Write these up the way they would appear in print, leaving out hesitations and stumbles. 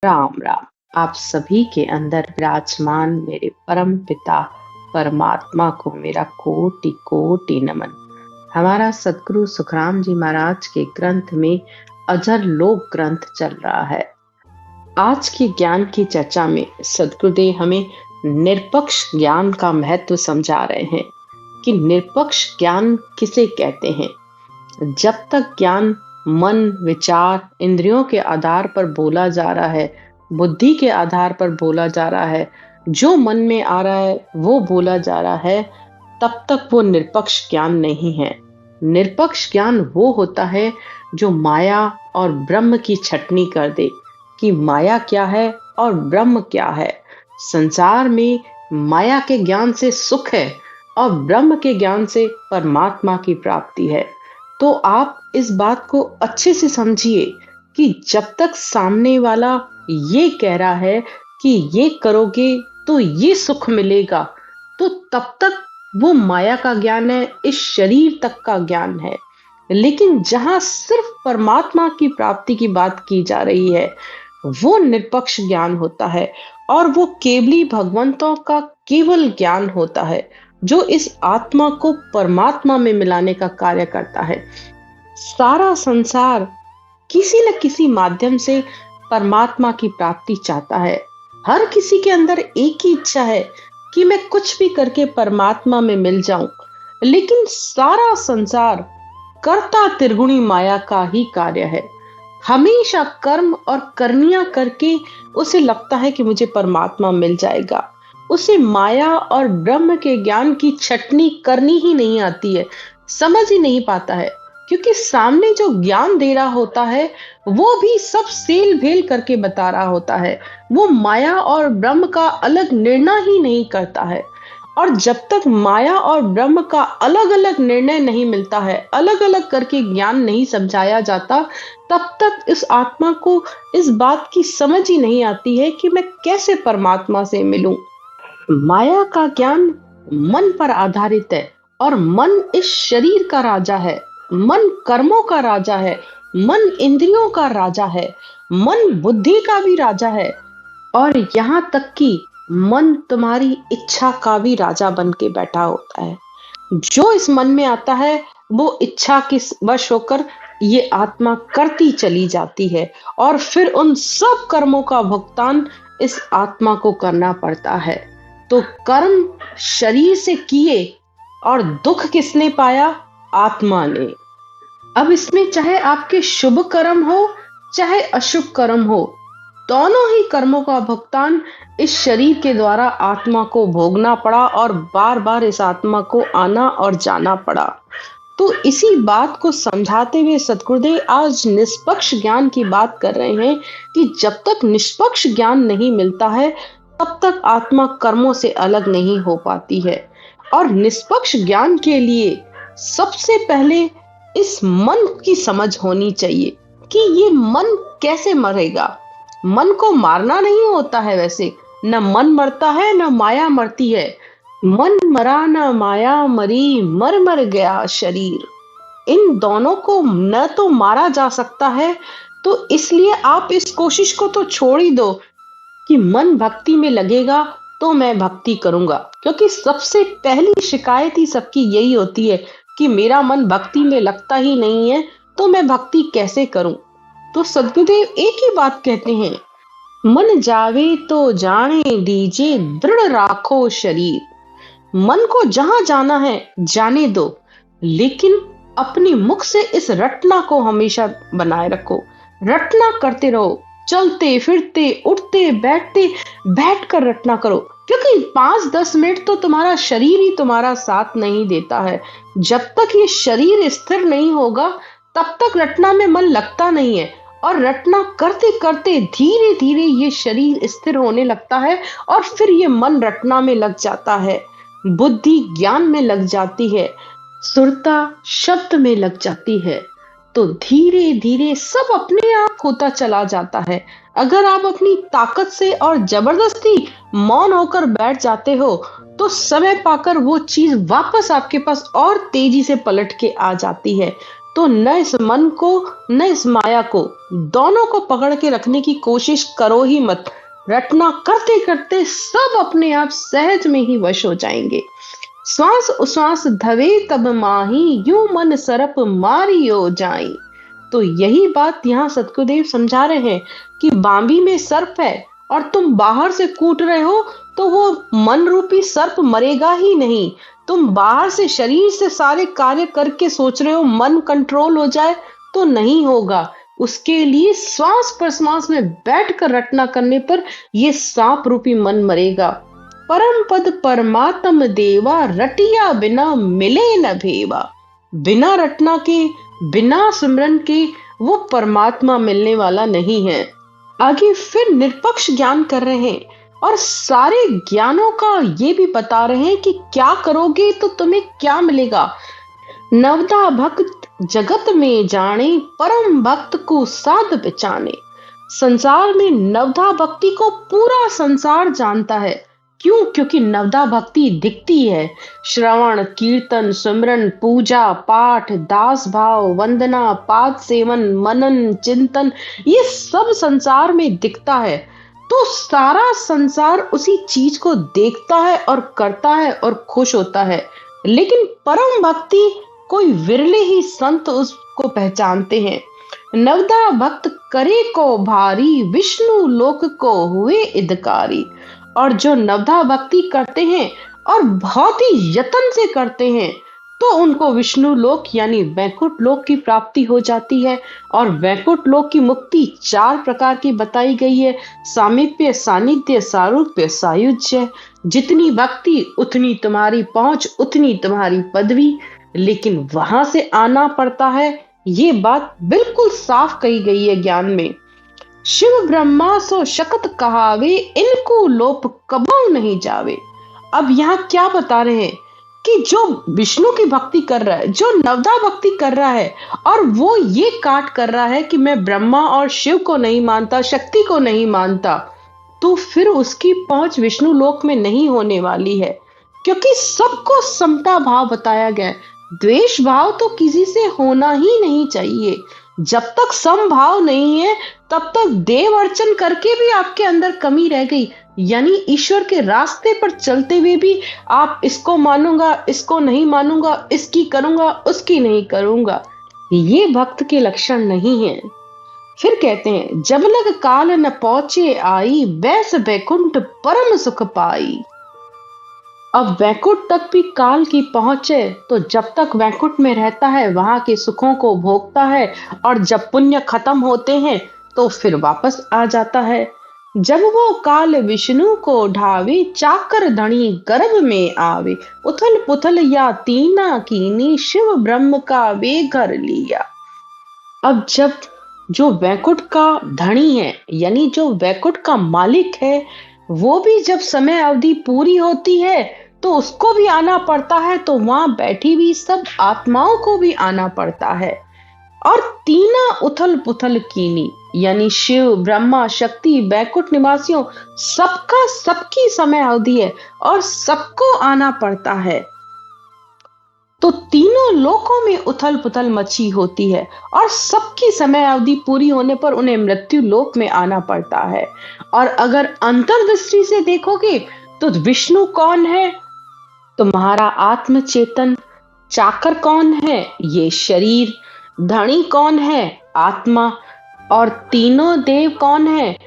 राम राम। आप सभी के अंदर विराजमान मेरे परम पिता परमात्मा को मेरा कोटि कोटि नमन। हमारा सदगुरु सुखराम जी महाराज के ग्रंथ में अजर लोक ग्रंथ चल रहा है। आज की ज्ञान की चर्चा में सदगुरुदेव हमें निरपक्ष ज्ञान का महत्व समझा रहे हैं कि निरपक्ष ज्ञान किसे कहते हैं। जब तक ज्ञान मन, विचार, इंद्रियों के आधार पर बोला जा रहा है, बुद्धि के आधार पर बोला जा रहा है, जो मन में आ रहा है वो बोला जा रहा है, तब तक वो निरपक्ष ज्ञान नहीं है। निरपक्ष ज्ञान वो होता है जो माया और ब्रह्म की छटनी कर दे कि माया क्या है और ब्रह्म क्या है। संसार में माया के ज्ञान से सुख है और ब्रह्म के ज्ञान से परमात्मा की प्राप्ति है। तो आप इस बात को अच्छे से समझिए कि जब तक सामने वाला ये कह रहा है कि ये करोगे तो ये सुख मिलेगा, तो तब तक वो माया का ज्ञान है, इस शरीर तक का ज्ञान है। लेकिन जहां सिर्फ परमात्मा की प्राप्ति की बात की जा रही है, वो निरपक्ष ज्ञान होता है और वो केवली भगवंतों का केवल ज्ञान होता है जो इस आत्मा को परमात्मा में मिलाने का कार्य करता है। सारा संसार किसी न किसी माध्यम से परमात्मा की प्राप्ति चाहता है। हर किसी के अंदर एक ही इच्छा है कि मैं कुछ भी करके परमात्मा में मिल जाऊं। लेकिन सारा संसार कर्ता त्रिगुणी माया का ही कार्य है। हमेशा कर्म और करनियां करके उसे लगता है कि मुझे परमात्मा मिल जाएगा। उसे माया और ब्रह्म के ज्ञान की छटनी करनी ही नहीं आती है, समझ ही नहीं पाता है, क्योंकि सामने जो ज्ञान दे रहा होता है वो भी सब सेल भेल करके बता रहा होता है। वो माया और ब्रह्म का अलग निर्णय ही नहीं करता है। और जब तक माया और ब्रह्म का अलग अलग निर्णय नहीं मिलता है, अलग अलग करके ज्ञान नहीं समझाया जाता, तब तक इस आत्मा को इस बात की समझ ही नहीं आती है कि मैं कैसे परमात्मा से मिलूं। माया का ज्ञान मन पर आधारित है और मन इस शरीर का राजा है। मन कर्मों का राजा है, मन इंद्रियों का राजा है, मन बुद्धि का भी राजा है और यहाँ तक कि मन तुम्हारी इच्छा का भी राजा बन के बैठा होता है। जो इस मन में आता है वो इच्छा के वश होकर ये आत्मा करती चली जाती है और फिर उन सब कर्मों का भुगतान इस आत्मा को करना पड़ता है। तो कर्म शरीर से किए और दुख किसने पाया? आत्मा ने। अब इसमें चाहे आपके शुभ कर्म हो चाहे अशुभ कर्म हो, दोनों ही कर्मों का भुगतान इस शरीर के द्वारा आत्मा को भोगना पड़ा और बार बार इस आत्मा को आना और जाना पड़ा। तो इसी बात को समझाते हुए सद्गुरुदेव आज निष्पक्ष ज्ञान की बात कर रहे हैं कि जब तक निष्पक्ष ज्ञान नहीं मिलता है तब तक आत्मा कर्मों से अलग नहीं हो पाती है। और निष्पक्ष ज्ञान के लिए सबसे पहले इस मन की समझ होनी चाहिए कि ये मन कैसे मरेगा। मन को मारना नहीं होता है, वैसे न मन मरता है न माया मरती है। मन मरा न माया मरी, मर मर गया शरीर। इन दोनों को न तो मारा जा सकता है, तो इसलिए आप इस कोशिश को तो छोड़ ही दो कि मन भक्ति में लगेगा तो मैं भक्ति करूंगा, क्योंकि सबसे पहली शिकायत ही सबकी यही होती है कि मेरा मन भक्ति में लगता ही नहीं है, तो मैं भक्ति कैसे करूं। तो सद्गुरुदेव एक ही बात कहते हैं, मन जावे तो जाने दीजिए, दृढ़ राखो शरीर। मन को जहां जाना है जाने दो, लेकिन अपने मुख से इस रटना को हमेशा बनाए रखो। रटना करते रहो, चलते फिरते उठते बैठते बैठकर रटना करो, क्योंकि 5-10 मिनट तो तुम्हारा शरीर ही तुम्हारा साथ नहीं देता है। जब तक ये शरीर स्थिर नहीं होगा तब तक रटना में मन लगता नहीं है, और रटना करते करते धीरे धीरे ये शरीर स्थिर होने लगता है और फिर ये मन रटना में लग जाता है, बुद्धि ज्ञान में लग जाती है, सुरता शब्द में लग जाती है। तो धीरे धीरे सब अपने आप होता चला जाता है। अगर आप अपनी ताकत से और जबरदस्ती मौन होकर बैठ जाते हो तो समय पाकर वो चीज वापस आपके पास और तेजी से पलट के आ जाती है। तो न इस मन को न इस माया को, दोनों को पकड़ के रखने की कोशिश करो ही मत। रटना करते करते सब अपने आप सहज में ही वश हो जाएंगे। श्वास उश्वास धवे तब माही, यूं मन सरप मारियो जाई। तो यही बात यहाँ सतगुरुदेव समझा रहे हैं कि बांबी में सर्प है और तुम बाहर से कूट रहे हो, तो वो मन रूपी सर्प मरेगा ही नहीं। तुम बाहर से शरीर से सारे कार्य करके सोच रहे हो मन कंट्रोल हो जाए, तो नहीं होगा। उसके लिए श्वास प्रश्वास में बैठकर रटना करने पर ये सांप रूपी मन मरेगा। परम पद परमात्म देवा, रटिया बिना मिले न भेवा। बिना रटना के, बिना सिमरन के वो परमात्मा मिलने वाला नहीं है। आगे फिर निष्पक्ष ज्ञान कर रहे हैं और सारे ज्ञानों का ये भी बता रहे हैं कि क्या करोगे तो तुम्हें क्या मिलेगा। नवदा भक्त जगत में जाने, परम भक्त को साध पहचाने। संसार में नवदा भक्ति को पूरा संसार जानता है। क्यों? क्योंकि नवदा भक्ति दिखती है। श्रवण कीर्तन सुमरन पूजा पाठ दास भाव वंदना पाद सेवन मनन चिंतन, ये सब संसार में दिखता है। तो सारा संसार उसी चीज को देखता है और करता है और खुश होता है। लेकिन परम भक्ति कोई विरले ही संत उसको पहचानते हैं। नवदा भक्त करे को भारी, विष्णु लोक को हुए इदकारी। और जो नवदा भक्ति करते हैं और बहुत ही यत्न से करते हैं, तो उनको विष्णु लोक यानी वैकुंठ लोक की प्राप्ति हो जाती है। और वैकुंठ लोक की मुक्ति 4 प्रकार की बताई गई है। सामीप्य, सानिध्य, सारूप्य, सायुज्य। जितनी भक्ति उतनी तुम्हारी पहुंच, उतनी तुम्हारी पदवी। लेकिन वहां से आना पड़ता है, ये बात बिल्कुल साफ कही गई है ज्ञान में। शिव ब्रह्मा सो शकत कहावे, इनको लोप कबहू नहीं जावे। अब यहाँ क्या बता रहे हैं कि जो विष्णु की भक्ति कर रहा है, जो नवदा भक्ति कर रहा है, और वो ये काट कर रहा है कि मैं ब्रह्मा और शिव को नहीं मानता, शक्ति को नहीं मानता, तो फिर उसकी पहुंच विष्णु लोक में नहीं होने वाली है। क्योंकि सबको समता भाव बताया गया है। द्वेष भाव तो किसी से होना ही नहीं चाहिए। जब तक समभाव नहीं है, तब तक देव अर्चन करके भी आपके अंदर कमी रह गई। यानी ईश्वर के रास्ते पर चलते हुए भी आप इसको मानूंगा, इसको नहीं मानूंगा, इसकी करूंगा, उसकी नहीं करूंगा, ये भक्त के लक्षण नहीं है। फिर कहते हैं, जब लग काल न पहुंचे आई, बैस बैकुंठ परम सुख पाई। अब वैकुंठ तक भी काल की पहुंचे, तो जब तक वैकुंठ में रहता है वहां के सुखों को भोगता है, और जब पुण्य खत्म होते हैं तो फिर वापस आ जाता है। जब वो काल विष्णु को ढावे, चाकर धनी गर्भ में आवे। उथल पुथल या तीना कीनी, शिव ब्रह्म का वे घर लिया। अब जब जो वैकुंठ का धनी है, यानी जो वैकुंठ का मालिक है, वो भी जब समय अवधि पूरी होती है तो उसको भी आना पड़ता है। तो वहां बैठी हुई सब आत्माओं को भी आना पड़ता है। और तीना उथल पुथल कीनी, यानी शिव ब्रह्मा शक्ति वैकुंठ निवासियों सबका सबकी समय अवधि है और सबको आना पड़ता है। तो तीनों लोकों में उथल पुथल मची होती है और सबकी समय अवधि पूरी होने पर उन्हें मृत्यु लोक में आना पड़ता है। और अगर अंतर्दृष्टि से देखोगे तो विष्णु कौन है? तुम्हारा आत्म चेतन। चाकर कौन है? ये शरीर। धनी कौन है? आत्मा। और तीनों देव कौन है?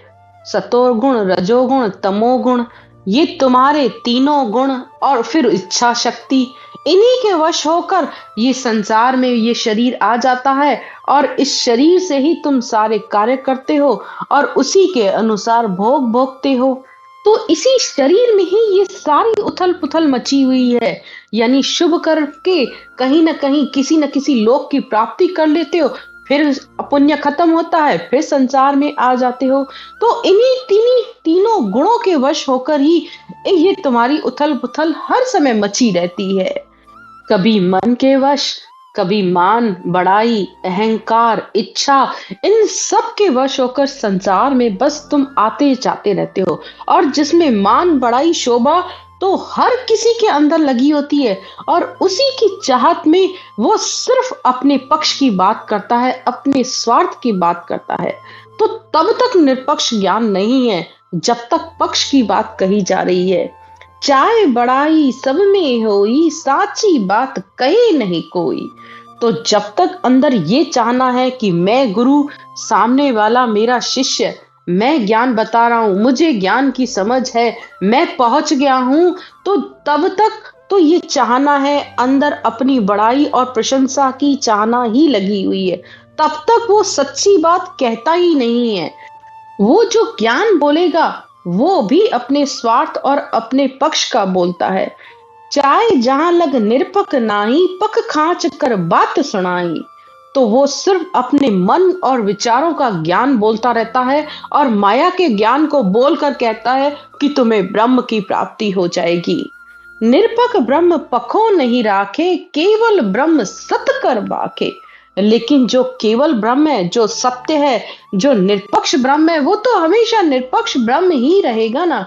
सतोगुण रजोगुण तमोगुण। ये तुम्हारे तीनों गुण और फिर इच्छा शक्ति, इन्हीं के वश होकर ये संसार में ये शरीर आ जाता है। और इस शरीर से ही तुम सारे कार्य करते हो और उसी के अनुसार भोग भोगते हो। तो इसी शरीर में ही ये सारी उथल पुथल मची हुई है। यानी शुभ करके कहीं ना कहीं किसी न किसी लोक की प्राप्ति कर लेते हो, फिर पुण्य खत्म होता है, फिर संसार में आ जाते हो। तो इन्हीं तीनों गुणों के वश होकर ही ये तुम्हारी उथल पुथल हर समय मची रहती है। कभी मन के वश, कभी मान, बड़ाई, अहंकार, इच्छा, इन सब के वश होकर संसार में बस तुम आते जाते रहते हो। और जिसमें मान, बड़ाई, शोभा तो हर किसी के अंदर लगी होती है, और उसी की चाहत में वो सिर्फ अपने पक्ष की बात करता है, अपने स्वार्थ की बात करता है। तो तब तक निष्पक्ष ज्ञान नहीं है जब तक पक्ष की बात कही जा रही है। चाहे बड़ाई सब में होई, साची बात कहे नहीं कोई। तो जब तक अंदर ये चाहना है कि मैं गुरु, सामने वाला मेरा शिष्य, मैं ज्ञान बता रहा हूं, मुझे ज्ञान की समझ है, मैं पहुंच गया हूं, तो तब तक तो ये चाहना है, अंदर अपनी बड़ाई और प्रशंसा की चाहना ही लगी हुई है। तब तक वो सच्ची बात कहता ही नहीं है। वो जो ज्ञान बोलेगा वो भी अपने स्वार्थ और अपने पक्ष का बोलता है। चाहे जहां लग निरपक नाही, पक खांच कर बात सुनाई। तो वो सिर्फ अपने मन और विचारों का ज्ञान बोलता रहता है, और माया के ज्ञान को बोलकर कहता है कि तुम्हें ब्रह्म की प्राप्ति हो जाएगी। निरपक ब्रह्म पखो नहीं राखे, केवल ब्रह्म सत कर बाके। लेकिन जो केवल ब्रह्म है, जो सत्य है, जो निरपक्ष ब्रह्म है, वो तो हमेशा निरपक्ष ब्रह्म ही रहेगा ना।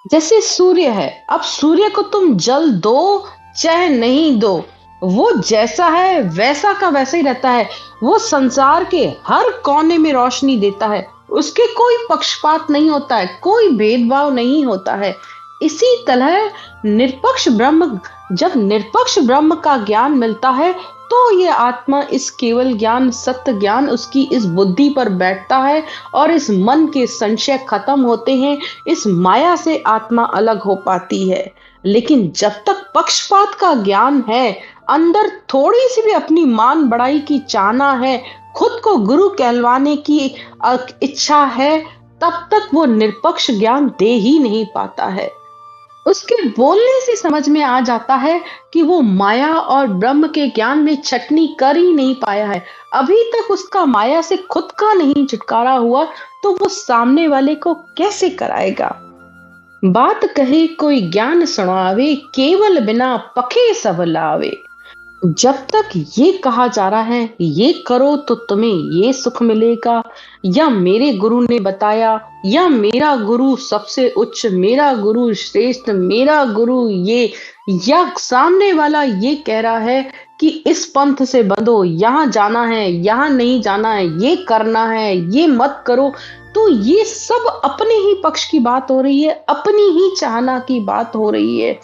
जैसे सूर्य है, अब सूर्य को तुम जल दो चाहे नहीं दो, वो जैसा है वैसा का वैसा ही रहता है। वो संसार के हर कोने में रोशनी देता है, उसके कोई पक्षपात नहीं होता है, कोई भेदभाव नहीं होता है। इसी तरह निरपक्ष ब्रह्म, जब निरपक्ष ब्रह्म का ज्ञान मिलता है, तो ये आत्मा इस केवल ज्ञान, सत्य ज्ञान उसकी इस बुद्धि पर बैठता है, और इस मन के संशय खत्म होते हैं, इस माया से आत्मा अलग हो पाती है। लेकिन जब तक पक्षपात का ज्ञान है, अंदर थोड़ी सी भी अपनी मान बढ़ाई की चाहना है, खुद को गुरु कहलवाने की इच्छा है, तब तक वो निरपक्ष ज्ञान दे ही नहीं पाता है। उसके बोलने से समझ में आ जाता है कि वो माया और ब्रह्म के ज्ञान में छटनी कर ही नहीं पाया है। अभी तक उसका माया से खुद का नहीं छुटकारा हुआ, तो वो सामने वाले को कैसे कराएगा। बात कहे कोई ज्ञान सुनावे, केवल बिना पखे सब लावे। जब तक ये कहा जा रहा है ये करो तो तुम्हें ये सुख मिलेगा, या मेरे गुरु ने बताया, या मेरा गुरु सबसे उच्च, मेरा गुरु श्रेष्ठ, मेरा गुरु ये, या सामने वाला ये कह रहा है कि इस पंथ से बंधो, यहाँ जाना है, यहाँ नहीं जाना है, ये करना है, ये मत करो। तो ये सब अपने ही पक्ष की बात हो रही है, अपनी ही चाहना की बात हो रही है।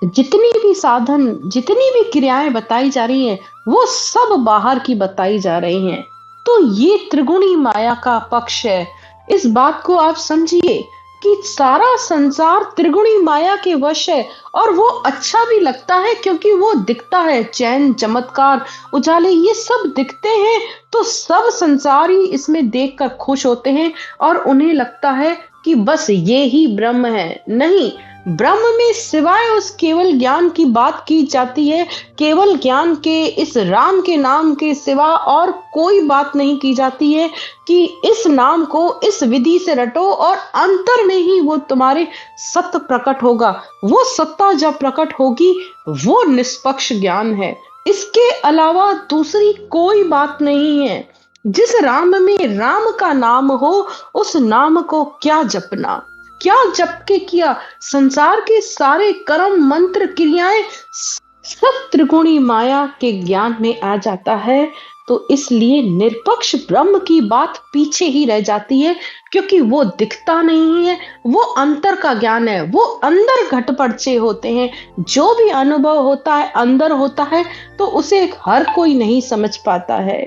जितनी भी साधन, जितनी भी क्रियाएं बताई जा रही हैं, वो सब बाहर की बताई जा रही हैं। तो ये त्रिगुणी माया का पक्ष है। इस बात को आप समझिए कि सारा संसार त्रिगुणी माया के वश है, और वो अच्छा भी लगता है क्योंकि वो दिखता है, चैन, चमत्कार, उजाले, ये सब दिखते हैं। तो सब संसार ही इसमें देखकर खुश होते हैं, और उन्हें लगता है कि बस ये ही ब्रह्म है। नहीं, ब्रह्म में सिवाय उस केवल ज्ञान की बात की जाती है। केवल ज्ञान के, इस राम के नाम के सिवा और कोई बात नहीं की जाती है कि इस नाम को इस विधि से रटो, और अंतर में ही वो तुम्हारे सत्य प्रकट होगा। वो सत्ता जब प्रकट होगी, वो निष्पक्ष ज्ञान है। इसके अलावा दूसरी कोई बात नहीं है। जिस राम में राम का नाम हो, उस नाम को क्या जपना, क्या जप के किया। संसार के सारे कर्म, मंत्र, क्रियाएं सब त्रिगुणी माया के ज्ञान में आ जाता है। तो इसलिए निरपक्ष ब्रह्म की बात पीछे ही रह जाती है, क्योंकि वो दिखता नहीं है, वो अंतर का ज्ञान है, वो अंदर घटपड़चे होते हैं। जो भी अनुभव होता है अंदर होता है, तो उसे हर कोई नहीं समझ पाता है।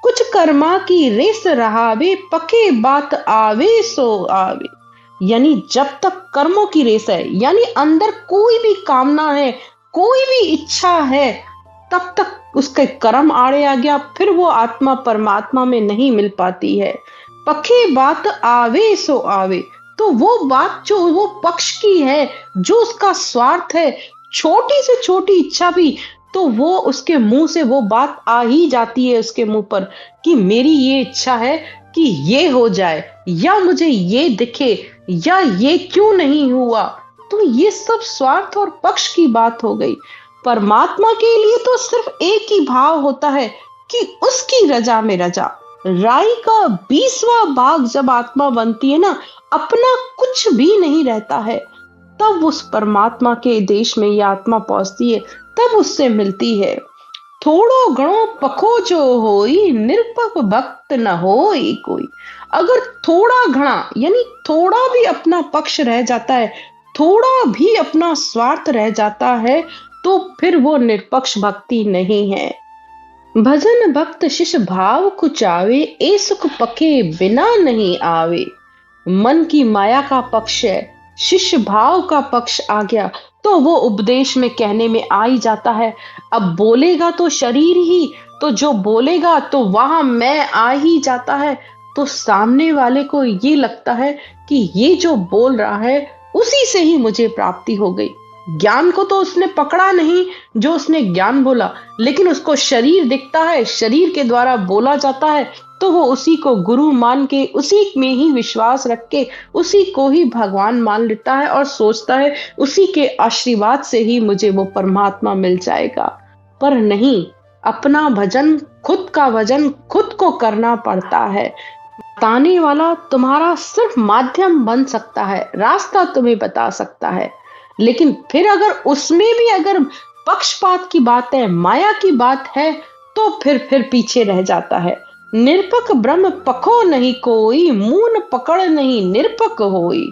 कुछ कर्मा की रेस रहावे, पके बात आवे सो आवे। यानी जब तक कर्मों की रेस है, यानी अंदर कोई भी कामना है, कोई भी इच्छा है, तब तक उसके कर्म आड़े आ गया, फिर वो आत्मा परमात्मा में नहीं मिल पाती है। पखे बात आवे सो आवे, तो वो बात जो वो पक्ष की है, जो उसका स्वार्थ है, छोटी से छोटी इच्छा भी, तो वो उसके मुंह से वो बात आ ही जाती है उसके मुंह पर कि मेरी ये इच्छा है कि ये हो जाए, या मुझे ये दिखे, या ये क्यों नहीं हुआ। तो ये सब स्वार्थ और पक्ष की बात हो गई। परमात्मा के लिए तो सिर्फ एक ही भाव होता है कि उसकी रजा में रजा। राई का 20वां भाग जब आत्मा बनती है ना, अपना कुछ भी नहीं रहता है, तब उस परमात्मा के देश में ये आत्मा पहुंचती है, तब उससे मिलती है। थोड़ो घणो पखो जो होई, निरपक भक्त न होई कोई। अगर थोड़ा घना यानी थोड़ा भी अपना पक्ष रह जाता है, थोड़ा भी अपना स्वार्थ रह जाता है, तो फिर वो निष्पक्ष भक्ति नहीं है। भजन भक्त शिष भाव कुचावे, ए सुख पके बिना नहीं आवे। मन की माया का पक्ष है, शिष्य भाव का पक्ष आ गया तो वो उपदेश में कहने में आ ही जाता है। अब बोलेगा तो शरीर ही, तो जो बोलेगा तो वहां मैं आ ही जाता है। तो सामने वाले को ये लगता है कि ये जो बोल रहा है उसी से ही मुझे प्राप्ति हो गई। ज्ञान को तो उसने पकड़ा नहीं जो उसने ज्ञान बोला, लेकिन उसको शरीर दिखता है, शरीर के द्वारा बोला जाता है, तो वो उसी को गुरु मान के, उसी में ही विश्वास रख के, उसी को ही भगवान मान लेता है और सोचता है उसी के आशीर्वाद से ही मुझे वो परमात्मा मिल जाएगा। पर नहीं, अपना भजन, खुद का भजन खुद को करना पड़ता है। बताने वाला तुम्हारा सिर्फ माध्यम बन सकता है, रास्ता तुम्हें बता सकता है, लेकिन फिर अगर उसमें भी अगर पक्षपात की बात है, माया की बात है, तो फिर पीछे रह जाता है। निरपक ब्रह्म पखो नहीं कोई, मून पकड़ नहीं निरपक होई।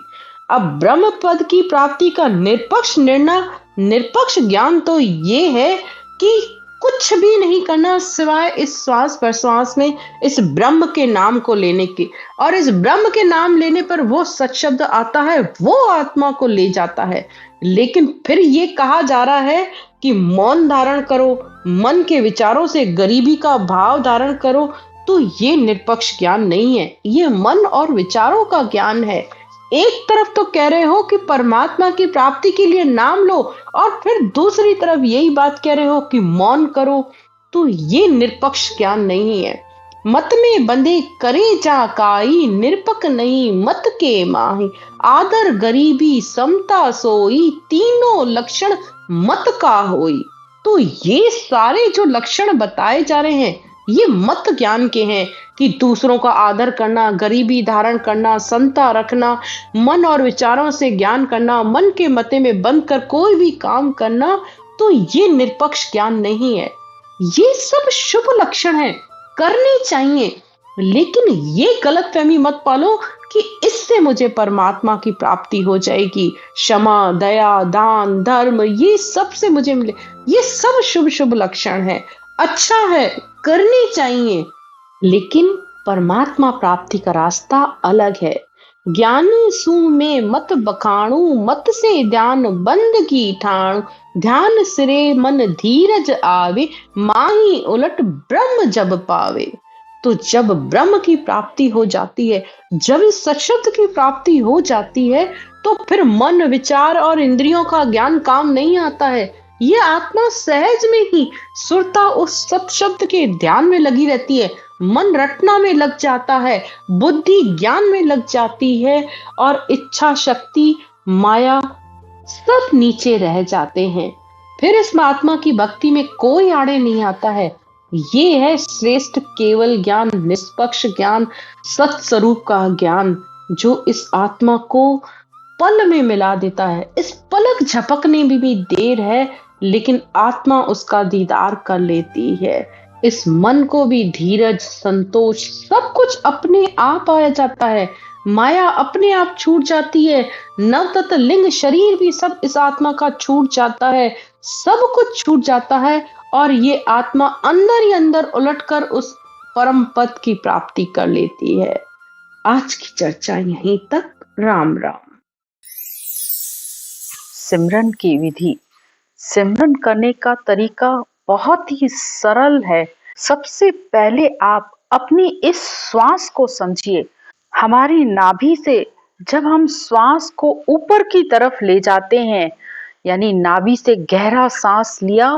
अब ब्रह्म पद की प्राप्ति का निरपक्ष निर्णय, निरपक्ष ज्ञान तो ये है कि कुछ भी नहीं करना सिवाय इस श्वास प्रश्वास में इस ब्रह्म के नाम को लेने की, और इस ब्रह्म के नाम लेने पर वो सच शब्द आता है, वो आत्मा को ले जाता है। लेकिन फिर ये कहा जा रहा है कि मौन धारण करो, मन के विचारों से गरीबी का भाव धारण करो, तो ये निष्पक्ष ज्ञान नहीं है, ये मन और विचारों का ज्ञान है। एक तरफ तो कह रहे हो कि परमात्मा की प्राप्ति के लिए नाम लो, और फिर दूसरी तरफ यही बात कह रहे हो कि मौन करो, तो ये निष्पक्ष ज्ञान नहीं है। मत में बंधे करे जा काई, निरपक नहीं मत के माही। आदर गरीबी समता सोई, तीनों लक्षण मत का होई। तो ये सारे जो लक्षण बताए जा रहे हैं ये मत ज्ञान के हैं, कि दूसरों का आदर करना, गरीबी धारण करना, समता रखना, मन और विचारों से ज्ञान करना, मन के मते में बंद कर कोई भी काम करना, तो ये निष्पक्ष ज्ञान नहीं है। ये सब शुभ लक्षण है, करने चाहिए, लेकिन ये गलतफहमी मत पालो कि इससे मुझे परमात्मा की प्राप्ति हो जाएगी। क्षमा, दया, दान, धर्म, ये सब से मुझे मिले, ये सब शुभ शुभ लक्षण है, अच्छा है, करनी चाहिए, लेकिन परमात्मा प्राप्ति का रास्ता अलग है। ज्ञान सु में मत बखाणु, मत से ध्यान बंद की ठाणु। ध्यान सिरे मन धीरज आवे, माही उलट ब्रह्म जब पावे। तो जब ब्रह्म की प्राप्ति हो जाती है, जब इस सशब्द की प्राप्ति हो जाती है, तो फिर मन, विचार और इंद्रियों का ज्ञान काम नहीं आता है। ये आत्मा सहज में ही सुरता उस सत्शब्द के ध्यान में लगी रहती है, मन रटना में लग जाता है, बुद्धि ज्ञान में लग जाती है, और इच्छा शक्ति, माया सब नीचे रह जाते हैं। फिर इस आत्मा की भक्ति में कोई आड़े नहीं आता है। ये है श्रेष्ठ केवल ज्ञान, निष्पक्ष ज्ञान, सत्स्वरूप का ज्ञान, जो इस आत्मा को पल में मिला देता है। इस पलक झपकने में भी देर है, लेकिन आत्मा उसका दीदार कर लेती है। इस मन को भी धीरज, संतोष, सब कुछ अपने आप आया जाता है, माया अपने आप छूट जाती है, नवतत लिंग शरीर भी सब इस आत्मा का छूट जाता है, सब कुछ छूट जाता है, और ये आत्मा अंदर ही अंदर उलटकर उस परम पद की प्राप्ति कर लेती है। आज की चर्चा यहीं तक। राम राम। सिमरन की विधि। सिमरन करने का तरीका बहुत ही सरल है। सबसे पहले आप अपनी इस श्वास को समझिए। हमारी नाभि से जब हम श्वास को ऊपर की तरफ ले जाते हैं, यानी नाभि से गहरा सांस लिया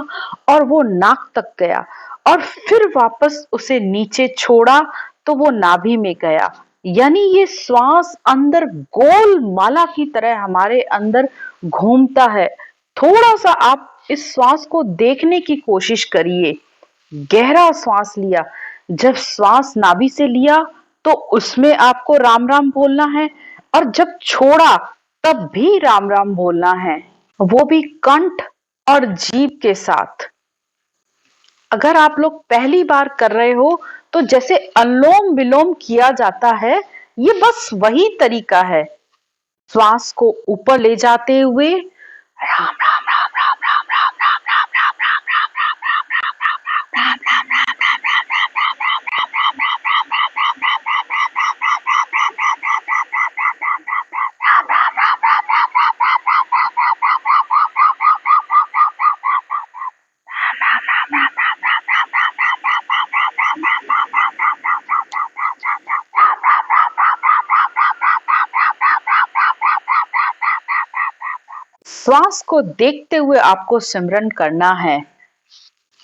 और वो नाक तक गया, और फिर वापस उसे नीचे छोड़ा तो वो नाभि में गया, यानी ये श्वास अंदर गोल माला की तरह हमारे अंदर घूमता है। थोड़ा सा आप इस श्वास को देखने की कोशिश करिए। गहरा श्वास लिया, जब श्वास नाभि से लिया तो उसमें आपको राम राम बोलना है, और जब छोड़ा तब भी राम राम बोलना है, वो भी कंठ और जीभ के साथ। अगर आप लोग पहली बार कर रहे हो तो जैसे अनुलोम विलोम किया जाता है, ये बस वही तरीका है। श्वास को ऊपर ले जाते हुए राम राम राम राम राम राम राम राम राम राम राम राम राम राम राम राम श्वास को देखते हुए आपको सिमरन करना है।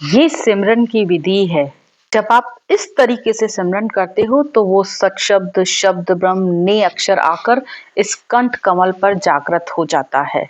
ये सिमरन की विधि है। जब आप इस तरीके से सिमरन करते हो तो वो सत शब्द, शब्द ब्रह्म, ने अक्षर आकर इस कंठ कमल पर जागृत हो जाता है।